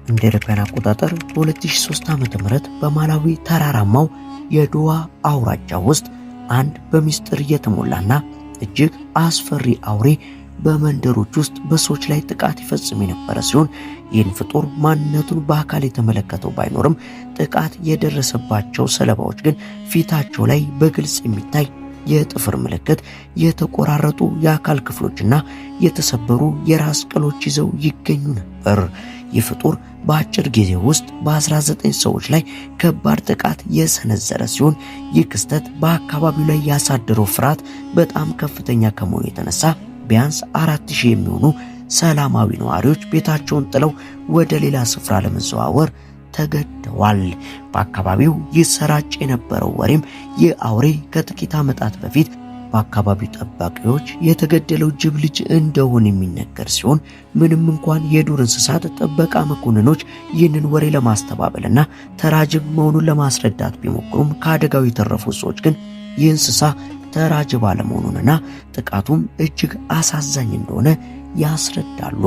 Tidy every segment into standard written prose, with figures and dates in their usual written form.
እንደ አውሮፓውያን አቆጣጠር በ2003 ዓ.ም በማላዊ ተራራማው የዶዋ አውራጃ ውስጥ አንድ በሚስጥር የተሞላና እጅግ አስፈሪ አውሬ በመንደሮች ውስጥ በሰዎች ላይ ጥቃት ይፈጽም የነበረ ሲሆን ይህን ፍጡር ማንነቱን በአካል የተመለከተው ባይኖርም ጥቃት የደረሰባቸው ሰለባዎች ግን ፊታቸው ላይ በግልጽ የሚታይ የጥፍር ምልክት፣ የተቆራረጡ የአካል ክፍሎችና የተሰበሩ የራስ ቅሎች ይዘው ይገኙ ነበር። ይህ ፍጡር በአጭር ጊዜ ውስጥ በ19 ሰዎች ላይ ከባድ ጥቃት የሰነዘረ ሲሆን ይህ ክስተት በአካባቢው ላይ ያሳደረው ፍርሃት በጣም ከፍተኛ ከመሆኑ የተነሳ ቢያንስ 4000 የሚሆኑ ሰላማዊ ነዋሪዎች ቤታቸውን ጥለው ወደ ሌላ ስፍራ ለመዘዋወር ተገደዋል። በአካባቢው ይሰራጭ የነበረው ወሬም ይህ አውሬ ከጥቂት ዓመታት በፊት በአካባቢው ጠባቂዎች የተገደለው ጅብ ልጅ እንደሆነ የሚነገር ሲሆን ምንም እንኳን የዱር እንስሳት ጥበቃ መኮንኖች ይህንን ወሬ ለማስተባበልና ተራ ጅብ መሆኑን ለማስረዳት ቢሞክሩም ከአደጋው የተረፉ ሰዎች ግን ይህ እንስሳ ተራ ጅብ አለመሆኑንና ጥቃቱም እጅግ አሳዛኝ እንደሆነ ያስረዳሉ።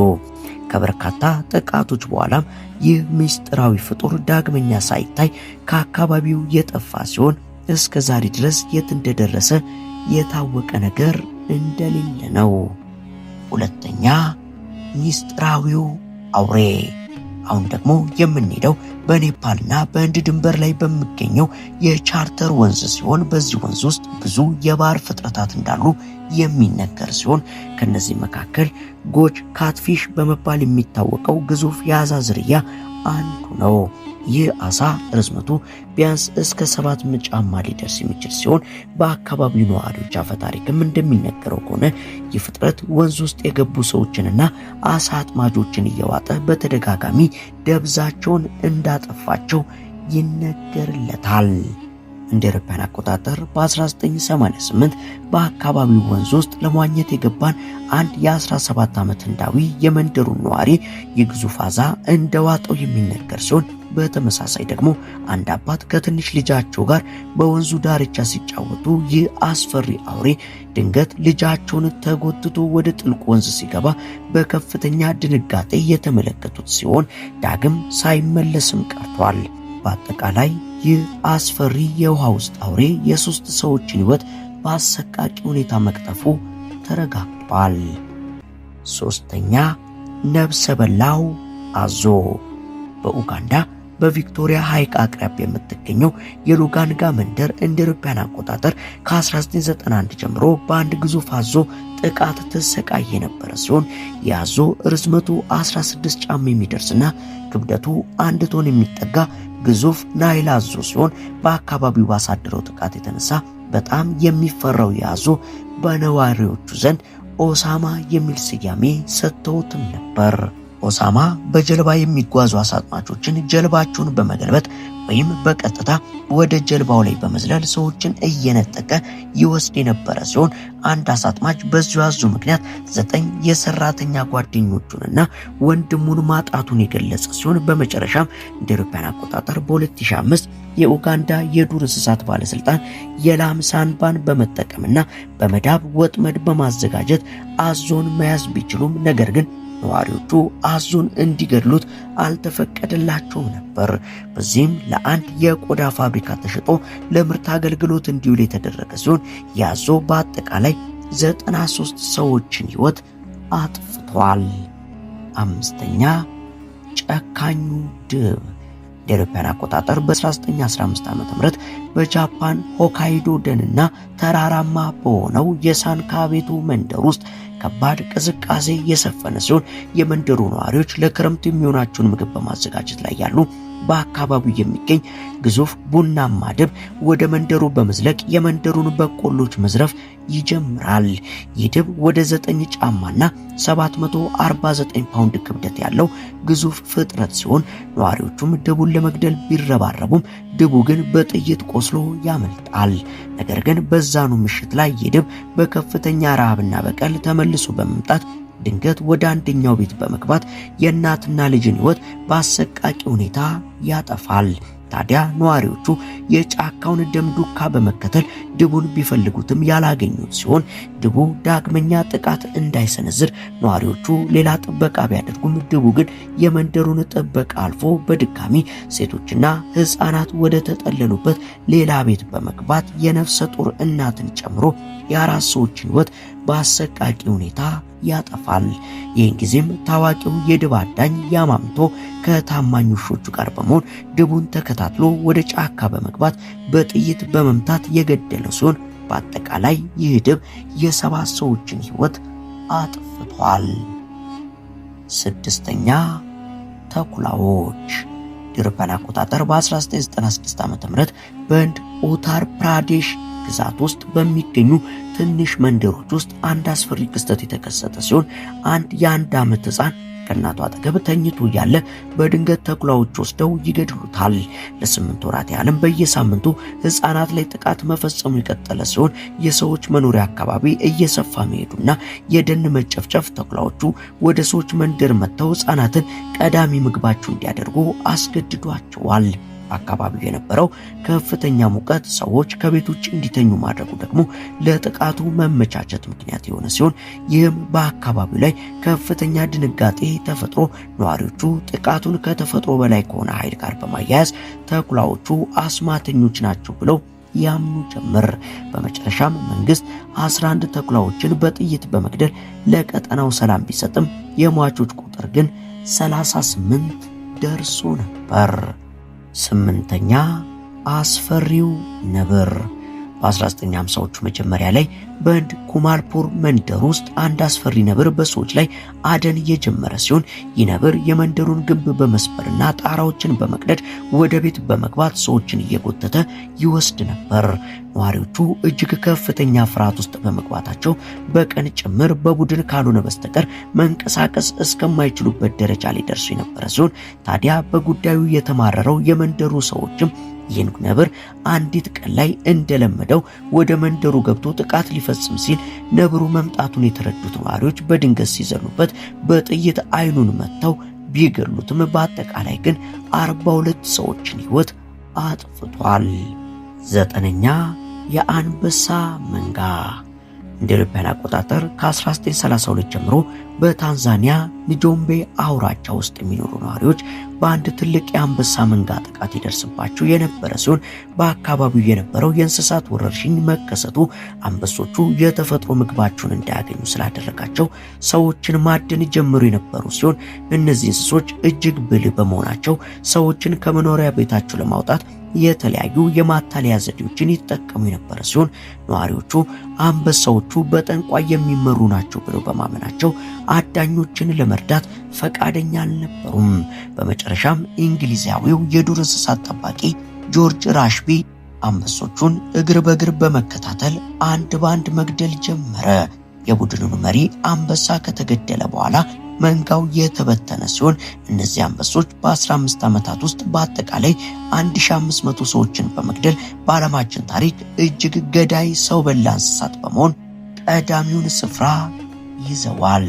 ከበርካታ ጥቃቶች በኋላም ይህ ምስጢራዊ ፍጡር ዳግመኛ ሳይታይ ከአካባቢው የጠፋ ሲሆን እስከ ዛሬ ድረስ የት እንደደረሰ የታወቀ ነገር እንደሌለ ነው። ሁለተኛ፣ ምስጢራዊው አውሬ። አሁን ደግሞ የምንሄደው በኔፓልና በህንድ ድንበር ላይ በሚገኘው የቻርተር ወንዝ ሲሆን በዚህ ወንዝ ውስጥ ብዙ የባህር ፍጥረታት እንዳሉ የሚነገር ሲሆን ከነዚህ መካከል ጎጅ ካትፊሽ በመባል የሚታወቀው ግዙፍ የአሳ ዝርያ አንዱ ነው። ይህ አሳ ርዝመቱ ቢያንስ እስከ 7 ጫማ ሊደርስ የሚችል ሲሆን በአካባቢው ነዋሪዎች አፈታሪክም እንደሚነገረው ከሆነ ይህ ፍጥረት ወንዝ ውስጥ የገቡ ሰዎችንና አሳ አጥማጆችን እየዋጠ በተደጋጋሚ ደብዛቸውን እንዳጠፋቸው ይነገርለታል። እንደ አውሮፓውያን አቆጣጠር በ1988 በአካባቢው ወንዝ ውስጥ ለመዋኘት የገባን አንድ የ17 ዓመት ህንዳዊ የመንደሩን ነዋሪ የግዙፍ አሳ እንደዋጠው የሚነገር ሲሆን በተመሳሳይ ደግሞ አንድ አባት ከትንሽ ልጃቸው ጋር በወንዙ ዳርቻ ሲጫወቱ ይህ አስፈሪ አውሬ ድንገት ልጃቸውን ተጎትቶ ወደ ጥልቁ ወንዝ ሲገባ በከፍተኛ ድንጋጤ የተመለከቱት ሲሆን ዳግም ሳይመለስም ቀርቷል። በአጠቃላይ ይህ አስፈሪ የውሃ ውስጥ አውሬ የ3 ሰዎችን ህይወት በአሰቃቂ ሁኔታ መቅጠፉ ተረጋግጧል። ሶስተኛ፣ ነፍሰ በላው አዞ። በኡጋንዳ በቪክቶሪያ ሐይቅ አቅራቢያ የምትገኘው የሉጋንጋ መንደር እንደ አውሮፓውያን አቆጣጠር ከ1991 ጀምሮ በአንድ ግዙፍ አዞ ጥቃት ተሰቃየ የነበረ ሲሆን የአዞ ርዝመቱ 16 ጫማ የሚደርስና ክብደቱ 1 ቶን የሚጠጋ ግዙፍ ናይል አዞ ሲሆን በአካባቢው ባሳደረው ጥቃት የተነሳ በጣም የሚፈራው የአዞ በነዋሪዎቹ ዘንድ ኦሳማ የሚል ስያሜ ሰጥተውትም ነበር። ኦሳማ በጀልባ የሚጓዙ አሳ አጥማጆችን ጀልባቸውን በመገልበጥ ወይም በቀጥታ ወደ ጀልባው ላይ በመዝለል ሰዎችን እየነጠቀ ይወስድ የነበረ ሲሆን አንድ አሳ አጥማጅ በዚሁ አዞ ምክንያት 9 የሰራተኛ ጓደኞቹንና ወንድሙን ማጣቱን የገለጸ ሲሆን በመጨረሻም እንደ አውሮፓውያን አቆጣጠር በ2005 የኡጋንዳ የዱር እንስሳት ባለስልጣን የላም ሳንባን በመጠቀምና በመዳብ ወጥመድ በማዘጋጀት አዞን መያዝ ቢችሉም ነገር ግን ነዋሪዎቹ አዞን እንዲገድሉት አልተፈቀደላቸውም ነበር። በዚህም ለአንድ የቆዳ ፋብሪካ ተሽጦ ለምርት አገልግሎት እንዲውል የተደረገ ሲሆን የአዞ በአጠቃላይ 93 ሰዎችን ህይወት አጥፍቷል። አምስተኛ፣ ጨካኙ ድብ። እንደ አውሮፓውያን አቆጣጠር በ1915 ዓ.ም በጃፓን ሆካይዶ ደንና ተራራማ በሆነው የሳንካቤቶ መንደር ውስጥ ከባድ ቅዝቃዜ የሰፈነ ሲሆን የመንደሩ ነዋሪዎች ለክረምቱ የሚሆናቸውን ምግብ በማዘጋጀት ላይ ያሉ በአካባቢው የሚገኝ ግዙፍ ቡናማ ድብ ወደ መንደሩ በመዝለቅ የመንደሩን በቆሎች መዝረፍ ይጀምራል። ይህ ድብ ወደ 9 ጫማና 749 ፓውንድ ክብደት ያለው ግዙፍ ፍጥረት ሲሆን ነዋሪዎቹም ድቡን ለመግደል ቢረባረቡም ድቡ ግን በጥይት ቆስሎ ያመልጣል። ነገር ግን በዛኑ ምሽት ላይ ይህ ድብ በከፍተኛ ረሃብና በቀል ተመልሶ በመምጣት ድንገት ወደ አንደኛው ቤት በመግባት የእናትና ልጅን ህይወት በአሰቃቂ ሁኔታ ያጠፋል። ታዲያ ነዋሪዎቹ የጫካውን ደም ዱካ በመከተል ድቡን ቢፈልጉትም ያላገኙት ሲሆን ድቡ ዳግመኛ ጥቃት እንዳይሰነዝር ነዋሪዎቹ ሌላ ጥበቃ ቢያደርጉም ድቡ ግን የመንደሩን ጥበቃ አልፎ በድጋሚ ሴቶችና ሕፃናት ወደ ተጠለሉበት ሌላ ቤት በመግባት የነፍሰ ጡር እናትን ጨምሮ የአራት ሰዎችን ሕይወት በአሰቃቂ ሁኔታ ያጠፋል። ይህን ጊዜም ታዋቂው የድብ አዳኝ ያማምቶ ከታማኝ ውሾቹ ጋር በመሆን ድቡን ተከታትሎ ወደ ጫካ በመግባት በጥይት በመምታት የገደለው ሲሆን በአጠቃላይ ይህ ድብ የ7 ሰዎችን ሕይወት አጥፍቷል። 6ኛ ተኩላዎች ድርበን አቆጣጠር በ1996 ዓ.ም በህንድ ኡታር ፕራዴሽ ግዛት ውስጥ በሚገኙ ትንሽ መንደሮች ውስጥ አንድ አስፈሪ ክስተት የተከሰተ ሲሆን አንድ የ1 ዓመት ሕፃን ከእናቱ አጠገብ ተኝቶ እያለ በድንገት ተኩላዎች ወስደው ይገድሉታል። ለ8 ወራት ያህልም በየሳምንቱ ሕፃናት ላይ ጥቃት መፈጸሙ የቀጠለ ሲሆን የሰዎች መኖሪያ አካባቢ እየሰፋ መሄዱና የደን መጨፍጨፍ ተኩላዎቹ ወደ ሰዎች መንደር መጥተው ሕፃናትን ቀዳሚ ምግባቸው እንዲያደርጉ አስገድዷቸዋል። አካባቢው የነበረው ከፍተኛ ሙቀት ሰዎች ከቤት ውጭ እንዲተኙ ማድረጉ ደግሞ ለጥቃቱ መመቻቸት ምክንያት የሆነ ሲሆን ይህም በአካባቢው ላይ ከፍተኛ ድንጋጤ ተፈጥሮ ነዋሪዎቹ ጥቃቱን ከተፈጥሮ በላይ ከሆነ ኃይል ጋር በማያያዝ ተኩላዎቹ አስማተኞች ናቸው ብለው ያምኑ ጀመር። በመጨረሻም መንግስት 11 ተኩላዎችን በጥይት በመግደል ለቀጠናው ሰላም ቢሰጥም የሟቾች ቁጥር ግን 38 ደርሶ ነበር። 8ኛ አስፈሪው ነብር በ1950ዎቹ መጀመሪያ ላይ በህንድ ኩማልፑር መንደር ውስጥ አንድ አስፈሪ ነብር በሰዎች ላይ አደን የጀመረ ሲሆን ይህ ነብር የመንደሩን ግንብ በመስበርና ጣራዎችን በመቅደድ ወደ ቤት በመግባት ሰዎችን እየጎተተ ይወስድ ነበር። ነዋሪዎቹ እጅግ ከፍተኛ ፍርሃት ውስጥ በመግባታቸው በቀን ጭምር በቡድን ካልሆነ በስተቀር መንቀሳቀስ እስከማይችሉበት ደረጃ ላይ ደርሶ የነበረ ሲሆን ታዲያ በጉዳዩ የተማረረው የመንደሩ ሰዎችም ይህን ነብር አንዲት ቀን ላይ እንደለመደው ወደ መንደሩ ገብቶ ጥቃት ሊፈጽም ሲል ነብሩ መምጣቱን የተረዱት ነዋሪዎች በድንገት ሲዘሉበት በጥይት አይኑን መተው ቢገሉትም በአጠቃላይ ግን 42 ሰዎችን ሕይወት አጥፍቷል። 9ኛ የአንበሳ መንጋ እንደ አውሮፓውያን አቆጣጠር ከ1932 ጀምሮ በታንዛኒያ ንጆምቤ አውራጃ ውስጥ የሚኖሩ ነዋሪዎች በአንድ ትልቅ የአንበሳ መንጋ ጥቃት ይደርስባቸው የነበረ ሲሆን በአካባቢው የነበረው የእንስሳት ወረርሽኝ መከሰቱ አንበሶቹ የተፈጥሮ ምግባቸውን እንዳያገኙ ስላደረጋቸው ሰዎችን ማደን ጀምሮ የነበሩ ሲሆን እነዚህ እንስሶች እጅግ ብልህ በመሆናቸው ሰዎችን ከመኖሪያ ቤታቸው ለማውጣት የተለያዩ የማታለያ ዘዴዎችን ይጠቀሙ የነበረ ሲሆን ነዋሪዎቹ አንበሳዎቹ በጠንቋይ የሚመሩ ናቸው ብለው በማመናቸው አዳኞችን ለመርዳት ፈቃደኛ አልነበሩም። በመጨረሻም እንግሊዛዊው የዱር እንስሳት ጠባቂ ጆርጅ ራሽቢ አንበሶቹን እግር በእግር በመከታተል አንድ ባንድ መግደል ጀመረ። የቡድኑን መሪ አንበሳ ከተገደለ በኋላ መንጋው የተበተነ ሲሆን እነዚህ አንበሶች በ15 ዓመታት ውስጥ በአጠቃላይ 1500 ሰዎችን በመግደል በዓለማችን ታሪክ እጅግ ገዳይ ሰው በላ እንስሳት በመሆን ቀዳሚውን ስፍራ ይዘዋል።